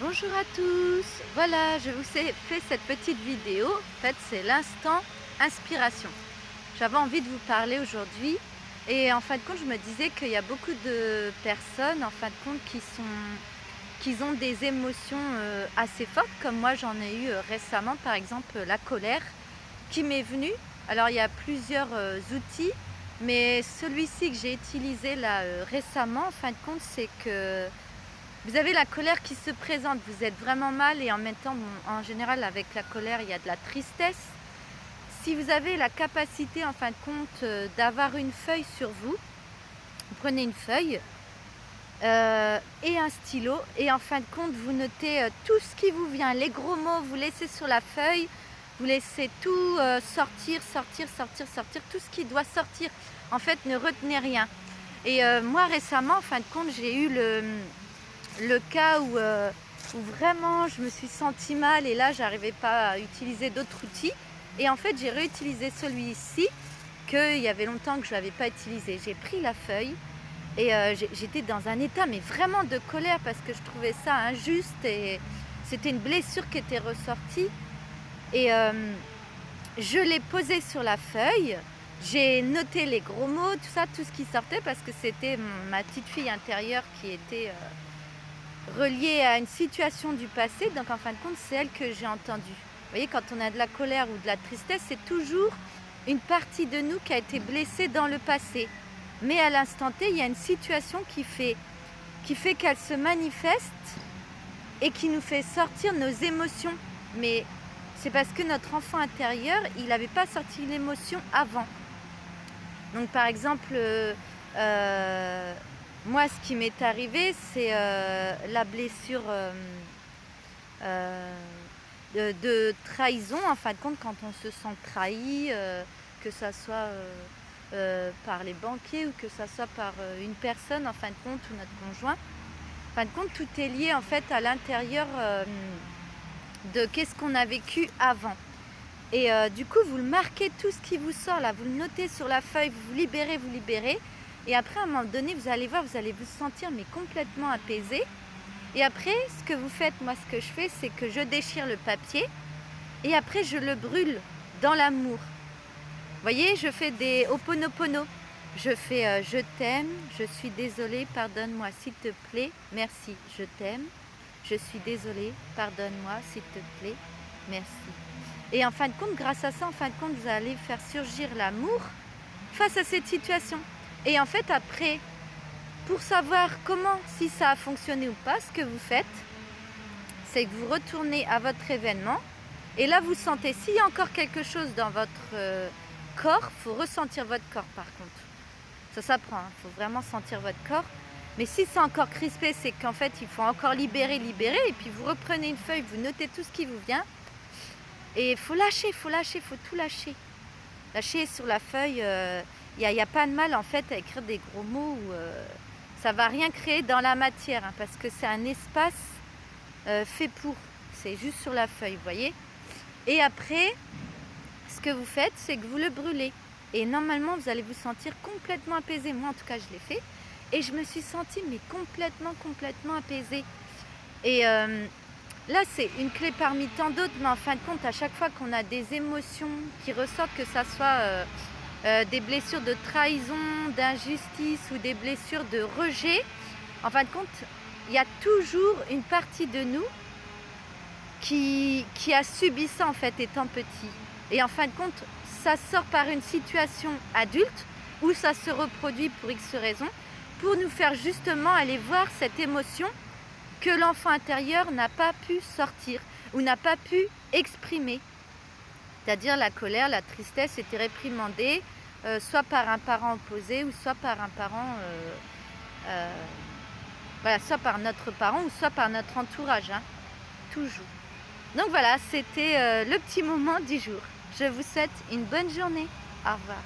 Bonjour à tous, voilà, je vous ai fait cette petite vidéo, en fait c'est l'instant inspiration. J'avais envie de vous parler aujourd'hui et en fin de compte je me disais qu'il y a beaucoup de personnes en fin de compte qui ont des émotions assez fortes, comme moi j'en ai eu récemment, par exemple la colère qui m'est venue. Alors il y a plusieurs outils, mais celui-ci que j'ai utilisé là récemment en fin de compte, c'est que vous avez la colère qui se présente, vous êtes vraiment mal et en même temps, bon, en général avec la colère, il y a de la tristesse. Si vous avez la capacité en fin de compte d'avoir une feuille sur vous, vous prenez une feuille et un stylo et en fin de compte vous notez tout ce qui vous vient, les gros mots, vous laissez sur la feuille, vous laissez tout sortir, tout ce qui doit sortir. En fait, ne retenez rien. Et moi récemment, en fin de compte, j'ai eu le cas où vraiment je me suis sentie mal et là j'arrivais pas à utiliser d'autres outils et en fait j'ai réutilisé celui-ci qu'il y avait longtemps que je n'avais pas utilisé. J'ai pris la feuille et j'étais dans un état mais vraiment de colère parce que je trouvais ça injuste et c'était une blessure qui était ressortie et je l'ai posée sur la feuille. J'ai noté les gros mots, tout ça, tout ce qui sortait parce que c'était ma petite fille intérieure qui était reliée à une situation du passé, donc en fin de compte c'est elle que j'ai entendue. Vous voyez, quand on a de la colère ou de la tristesse, c'est toujours une partie de nous qui a été blessée dans le passé. Mais à l'instant T, il y a une situation qui fait qu'elle se manifeste et qui nous fait sortir nos émotions. Mais c'est parce que notre enfant intérieur, il n'avait pas sorti l'émotion avant. Donc par exemple, moi, ce qui m'est arrivé, c'est la blessure de trahison, en fin de compte, quand on se sent trahi, que ça soit par les banquiers ou que ça soit par une personne, en fin de compte, ou notre conjoint. En fin de compte, tout est lié, en fait, à l'intérieur de qu'est-ce qu'on a vécu avant. Et du coup, vous le marquez tout ce qui vous sort, là, vous le notez sur la feuille, vous libérez. Et après, à un moment donné, vous allez voir, vous allez vous sentir mais complètement apaisé. Et après, ce que vous faites, moi, ce que je fais, c'est que je déchire le papier et après, je le brûle dans l'amour. Vous voyez, je fais des Ho'oponopono. Je fais je t'aime, je suis désolée, pardonne-moi, s'il te plaît, merci, je t'aime, je suis désolée, pardonne-moi, s'il te plaît, merci. Et en fin de compte, grâce à ça, en fin de compte, vous allez faire surgir l'amour face à cette situation. Et en fait, après, pour savoir comment, si ça a fonctionné ou pas, ce que vous faites, c'est que vous retournez à votre événement et là, vous sentez, s'il y a encore quelque chose dans votre corps, il faut ressentir votre corps par contre. Ça s'apprend, hein, faut vraiment sentir votre corps. Mais si c'est encore crispé, c'est qu'en fait, il faut encore libérer. Et puis, vous reprenez une feuille, vous notez tout ce qui vous vient. Et il faut lâcher, faut tout lâcher. Lâcher sur la feuille, il n'y a pas de mal en fait à écrire des gros mots où ça ne va rien créer dans la matière, hein, parce que c'est un espace fait pour. C'est juste sur la feuille, vous voyez. Et après, ce que vous faites, c'est que vous le brûlez. Et normalement, vous allez vous sentir complètement apaisé. Moi, en tout cas, je l'ai fait. Et je me suis sentie mais complètement apaisée. Et là, c'est une clé parmi tant d'autres, mais en fin de compte, à chaque fois qu'on a des émotions qui ressortent, que ça soit des blessures de trahison, d'injustice ou des blessures de rejet, en fin de compte, il y a toujours une partie de nous qui a subi ça en fait étant petit. Et en fin de compte, ça sort par une situation adulte où ça se reproduit pour X raisons, pour nous faire justement aller voir cette émotion que l'enfant intérieur n'a pas pu sortir ou n'a pas pu exprimer. C'est-à-dire la colère, la tristesse était réprimandée soit par un parent opposé ou soit par un parent, voilà, soit par notre parent ou soit par notre entourage, hein, toujours. Donc voilà, c'était le petit moment du jour. Je vous souhaite une bonne journée. Au revoir.